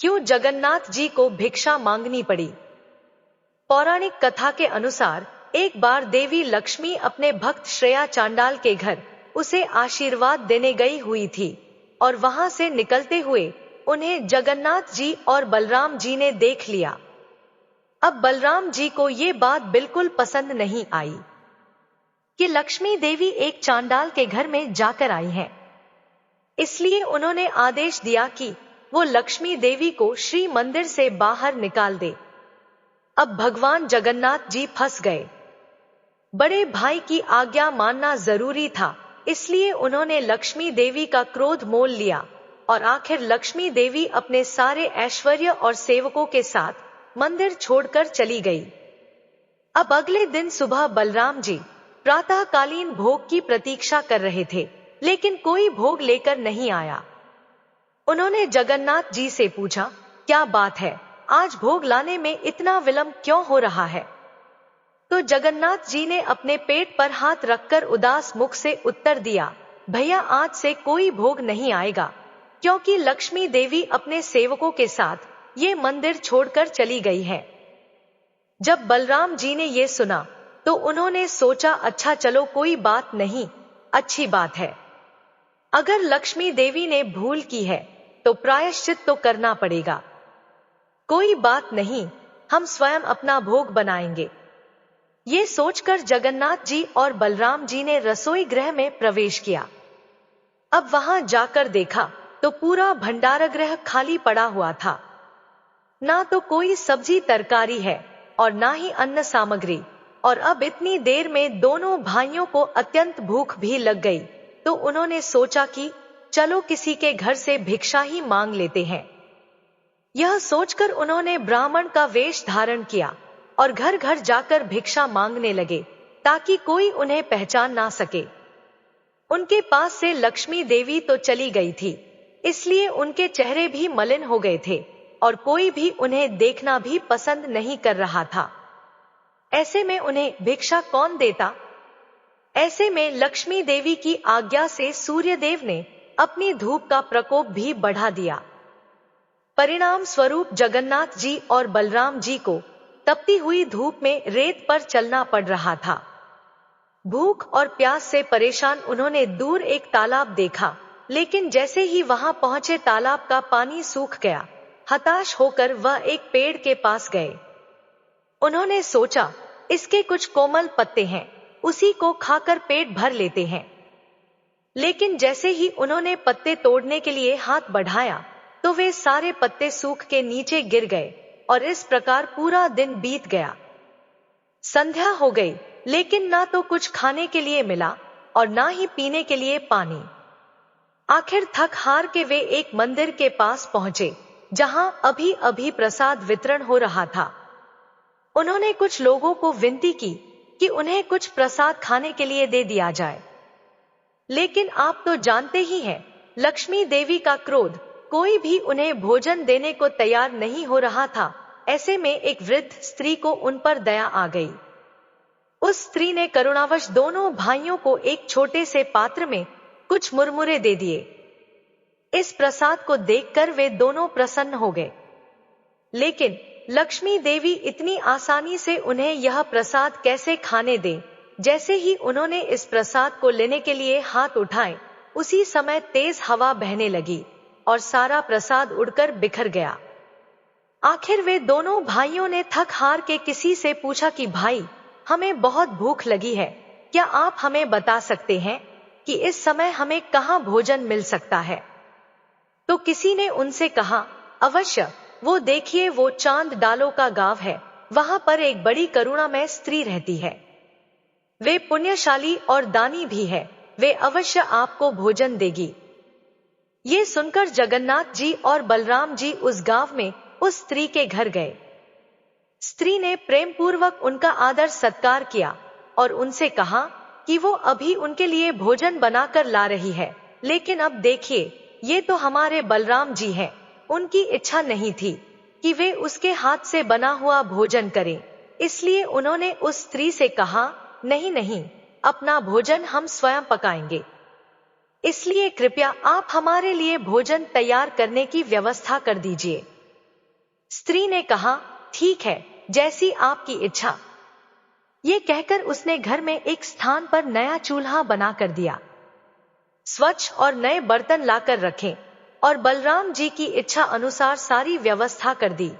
क्यों जगन्नाथ जी को भिक्षा मांगनी पड़ी। पौराणिक कथा के अनुसार एक बार देवी लक्ष्मी अपने भक्त श्रेया चांडाल के घर उसे आशीर्वाद देने गई हुई थी और वहां से निकलते हुए उन्हें जगन्नाथ जी और बलराम जी ने देख लिया। अब बलराम जी को ये बात बिल्कुल पसंद नहीं आई कि लक्ष्मी देवी एक चांडाल के घर में जाकर आई हैं। इसलिए उन्होंने आदेश दिया कि वो लक्ष्मी देवी को श्री मंदिर से बाहर निकाल दे। अब भगवान जगन्नाथ जी फंस गए। बड़े भाई की आज्ञा मानना जरूरी था, इसलिए उन्होंने लक्ष्मी देवी का क्रोध मोल लिया और आखिर लक्ष्मी देवी अपने सारे ऐश्वर्य और सेवकों के साथ मंदिर छोड़कर चली गई। अब अगले दिन सुबह बलराम जी प्रातःकालीन भोग की प्रतीक्षा कर रहे थे, लेकिन कोई भोग लेकर नहीं आया। उन्होंने जगन्नाथ जी से पूछा, क्या बात है, आज भोग लाने में इतना विलंब क्यों हो रहा है। तो जगन्नाथ जी ने अपने पेट पर हाथ रखकर उदास मुख से उत्तर दिया, भैया आज से कोई भोग नहीं आएगा, क्योंकि लक्ष्मी देवी अपने सेवकों के साथ ये मंदिर छोड़कर चली गई है। जब बलराम जी ने ये सुना तो उन्होंने सोचा, अच्छा चलो कोई बात नहीं, अच्छी बात है। अगर लक्ष्मी देवी ने भूल की है तो प्रायश्चित तो करना पड़ेगा। कोई बात नहीं, हम स्वयं अपना भोग बनाएंगे। ये सोचकर जगन्नाथ जी और बलराम जी ने रसोई गृह में प्रवेश किया। अब वहां जाकर देखा तो पूरा भंडारगृह खाली पड़ा हुआ था। ना तो कोई सब्जी तरकारी है और ना ही अन्न सामग्री। और अब इतनी देर में दोनों भाइयों को अत्यंत भूख भी लग गई, तो उन्होंने सोचा कि चलो किसी के घर से भिक्षा ही मांग लेते हैं। यह सोचकर उन्होंने ब्राह्मण का वेश धारण किया और घर घर जाकर भिक्षा मांगने लगे, ताकि कोई उन्हें पहचान ना सके। उनके पास से लक्ष्मी देवी तो चली गई थी, इसलिए उनके चेहरे भी मलिन हो गए थे और कोई भी उन्हें देखना भी पसंद नहीं कर रहा था। ऐसे में उन्हें भिक्षा कौन देता। ऐसे में लक्ष्मी देवी की आज्ञा से सूर्यदेव ने अपनी धूप का प्रकोप भी बढ़ा दिया। परिणाम स्वरूप जगन्नाथ जी और बलराम जी को तपती हुई धूप में रेत पर चलना पड़ रहा था। भूख और प्यास से परेशान उन्होंने दूर एक तालाब देखा, लेकिन जैसे ही वहां पहुंचे तालाब का पानी सूख गया। हताश होकर वह एक पेड़ के पास गए। उन्होंने सोचा, इसके कुछ कोमल पत्ते हैं, उसी को खाकर पेट भर लेते हैं। लेकिन जैसे ही उन्होंने पत्ते तोड़ने के लिए हाथ बढ़ाया तो वे सारे पत्ते सूख के नीचे गिर गए और इस प्रकार पूरा दिन बीत गया। संध्या हो गई, लेकिन ना तो कुछ खाने के लिए मिला और ना ही पीने के लिए पानी। आखिर थक हार के वे एक मंदिर के पास पहुंचे, जहां अभी अभी प्रसाद वितरण हो रहा था। उन्होंने कुछ लोगों को विनती की कि उन्हें कुछ प्रसाद खाने के लिए दे दिया जाए। लेकिन आप तो जानते ही हैं, लक्ष्मी देवी का क्रोध, कोई भी उन्हें भोजन देने को तैयार नहीं हो रहा था। ऐसे में एक वृद्ध स्त्री को उन पर दया आ गई। उस स्त्री ने करुणावश दोनों भाइयों को एक छोटे से पात्र में कुछ मुरमुरे दे दिए। इस प्रसाद को देखकर वे दोनों प्रसन्न हो गए। लेकिन लक्ष्मी देवी इतनी आसानी से उन्हें यह प्रसाद कैसे खाने दें। जैसे ही उन्होंने इस प्रसाद को लेने के लिए हाथ उठाए, उसी समय तेज हवा बहने लगी और सारा प्रसाद उड़कर बिखर गया। आखिर वे दोनों भाइयों ने थक हार के किसी से पूछा कि भाई, हमें बहुत भूख लगी है, क्या आप हमें बता सकते हैं कि इस समय हमें कहाँ भोजन मिल सकता है। तो किसी ने उनसे कहा, अवश्य, वो देखिए वो चांद डालों का गांव है, वहां पर एक बड़ी करुणामय स्त्री रहती है। वे पुण्यशाली और दानी भी है, वे अवश्य आपको भोजन देगी। ये सुनकर जगन्नाथ जी और बलराम जी उस गांव में उस स्त्री के घर गए। स्त्री ने प्रेम पूर्वक उनका आदर सत्कार किया और उनसे कहा कि वो अभी उनके लिए भोजन बनाकर ला रही है। लेकिन अब देखिए, ये तो हमारे बलराम जी हैं, उनकी इच्छा नहीं थी कि वे उसके हाथ से बना हुआ भोजन करें। इसलिए उन्होंने उस स्त्री से कहा, नहीं नहीं, अपना भोजन हम स्वयं पकाएंगे, इसलिए कृपया आप हमारे लिए भोजन तैयार करने की व्यवस्था कर दीजिए। स्त्री ने कहा, ठीक है, जैसी आपकी इच्छा। ये कहकर उसने घर में एक स्थान पर नया चूल्हा बना कर दिया, स्वच्छ और नए बर्तन लाकर रखे और बलराम जी की इच्छा अनुसार सारी व्यवस्था कर दी।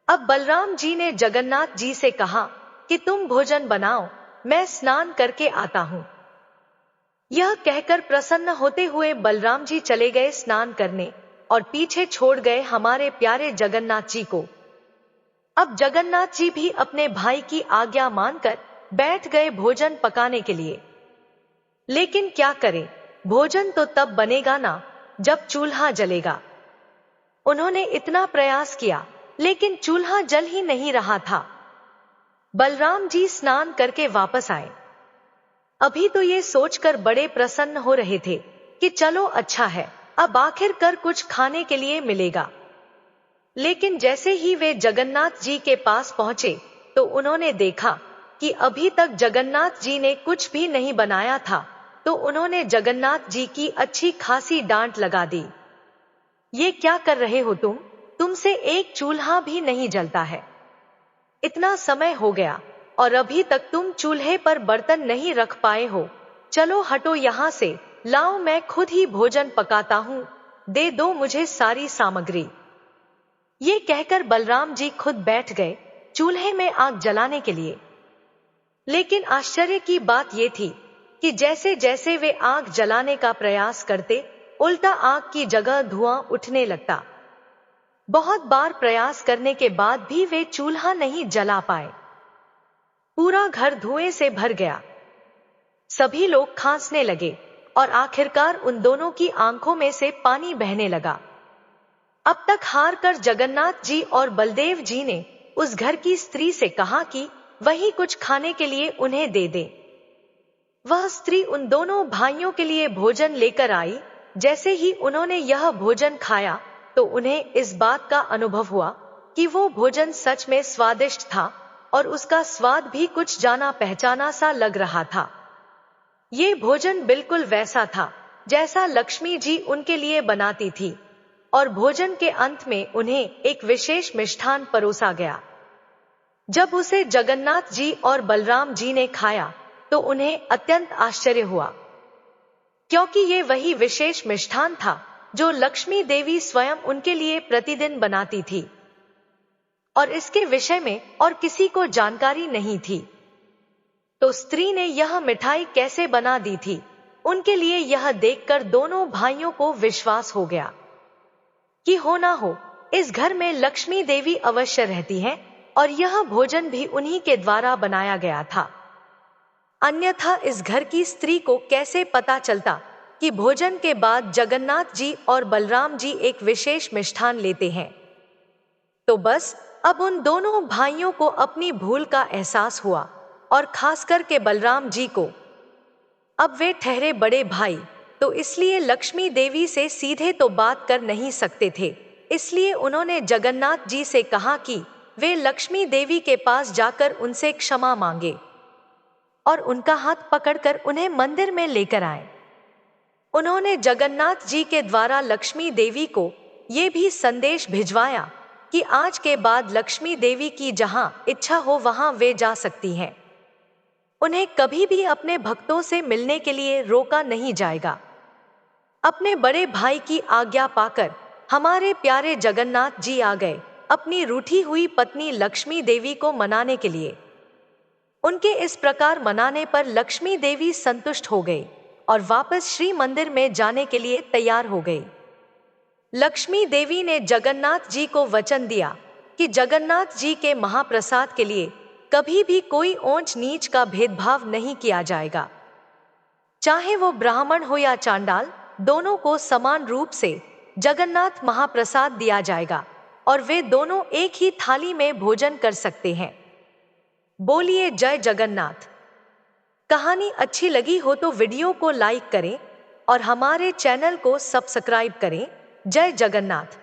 अब बलराम जी ने जगन्नाथ जी से कहा कि तुम भोजन बनाओ, मैं स्नान करके आता हूं। यह कहकर प्रसन्न होते हुए बलराम जी चले गए स्नान करने और पीछे छोड़ गए हमारे प्यारे जगन्नाथ जी को। अब जगन्नाथ जी भी अपने भाई की आज्ञा मानकर बैठ गए भोजन पकाने के लिए। लेकिन क्या करें, भोजन तो तब बनेगा ना जब चूल्हा जलेगा। उन्होंने इतना प्रयास किया लेकिन चूल्हा जल ही नहीं रहा था। बलराम जी स्नान करके वापस आए। अभी तो ये सोचकर बड़े प्रसन्न हो रहे थे कि चलो अच्छा है, अब आखिरकार कुछ खाने के लिए मिलेगा। लेकिन जैसे ही वे जगन्नाथ जी के पास पहुंचे तो उन्होंने देखा कि अभी तक जगन्नाथ जी ने कुछ भी नहीं बनाया था, तो उन्होंने जगन्नाथ जी की अच्छी खासी डांट लगा दी। ये क्या कर रहे हो तुम? तुमसे एक चूल्हा भी नहीं जलता है। इतना समय हो गया और अभी तक तुम चूल्हे पर बर्तन नहीं रख पाए हो। चलो हटो यहां से, लाओ मैं खुद ही भोजन पकाता हूं, दे दो मुझे सारी सामग्री। ये कहकर बलराम जी खुद बैठ गए चूल्हे में आग जलाने के लिए। लेकिन आश्चर्य की बात यह थी कि जैसे जैसे वे आग जलाने का प्रयास करते, उल्टा आग की जगह धुआं उठने लगता। बहुत बार प्रयास करने के बाद भी वे चूल्हा नहीं जला पाए। पूरा घर धुएं से भर गया। सभी लोग खांसने लगे और आखिरकार उन दोनों की आंखों में से पानी बहने लगा। अब तक हार कर जगन्नाथ जी और बलदेव जी ने उस घर की स्त्री से कहा कि वही कुछ खाने के लिए उन्हें दे दे। वह स्त्री उन दोनों भाइयों के लिए भोजन लेकर आई। जैसे ही उन्होंने यह भोजन खाया तो उन्हें इस बात का अनुभव हुआ कि वो भोजन सच में स्वादिष्ट था और उसका स्वाद भी कुछ जाना पहचाना सा लग रहा था। ये भोजन बिल्कुल वैसा था जैसा लक्ष्मी जी उनके लिए बनाती थी और भोजन के अंत में उन्हें एक विशेष मिष्ठान परोसा गया। जब उसे जगन्नाथ जी और बलराम जी ने खाया तो उन्हें अत्यंत आश्चर्य हुआ, क्योंकि ये वही विशेष मिष्ठान था जो लक्ष्मी देवी स्वयं उनके लिए प्रतिदिन बनाती थी और इसके विषय में और किसी को जानकारी नहीं थी। तो स्त्री ने यह मिठाई कैसे बना दी थी, उनके लिए यह देखकर दोनों भाइयों को विश्वास हो गया कि हो ना हो इस घर में लक्ष्मी देवी अवश्य रहती हैं और यह भोजन भी उन्हीं के द्वारा बनाया गया था। अन्यथा इस घर की स्त्री को कैसे पता चलता कि भोजन के बाद जगन्नाथ जी और बलराम जी एक विशेष मिष्ठान लेते हैं। तो बस अब उन दोनों भाइयों को अपनी भूल का एहसास हुआ और खासकर के बलराम जी को। अब वे ठहरे बड़े भाई, तो इसलिए लक्ष्मी देवी से सीधे तो बात कर नहीं सकते थे, इसलिए उन्होंने जगन्नाथ जी से कहा कि वे लक्ष्मी देवी के पास जाकर उनसे क्षमा मांगे और उनका हाथ पकड़कर उन्हें मंदिर में लेकर आए। उन्होंने जगन्नाथ जी के द्वारा लक्ष्मी देवी को ये भी संदेश भिजवाया कि आज के बाद लक्ष्मी देवी की जहां इच्छा हो वहां वे जा सकती हैं। उन्हें कभी भी अपने भक्तों से मिलने के लिए रोका नहीं जाएगा। अपने बड़े भाई की आज्ञा पाकर हमारे प्यारे जगन्नाथ जी आ गए अपनी रूठी हुई पत्नी लक्ष्मी देवी को मनाने के लिए। उनके इस प्रकार मनाने पर लक्ष्मी देवी संतुष्ट हो गई और वापस श्री मंदिर में जाने के लिए तैयार हो गई। लक्ष्मी देवी ने जगन्नाथ जी को वचन दिया कि जगन्नाथ जी के महाप्रसाद के लिए कभी भी कोई ऊंच नीच का भेदभाव नहीं किया जाएगा। चाहे वो ब्राह्मण हो या चांडाल, दोनों को समान रूप से जगन्नाथ महाप्रसाद दिया जाएगा और वे दोनों एक ही थाली में भोजन कर सकते हैं। बोलिए जय जगन्नाथ। कहानी अच्छी लगी हो तो वीडियो को लाइक करें और हमारे चैनल को सब्सक्राइब करें। जय जगन्नाथ।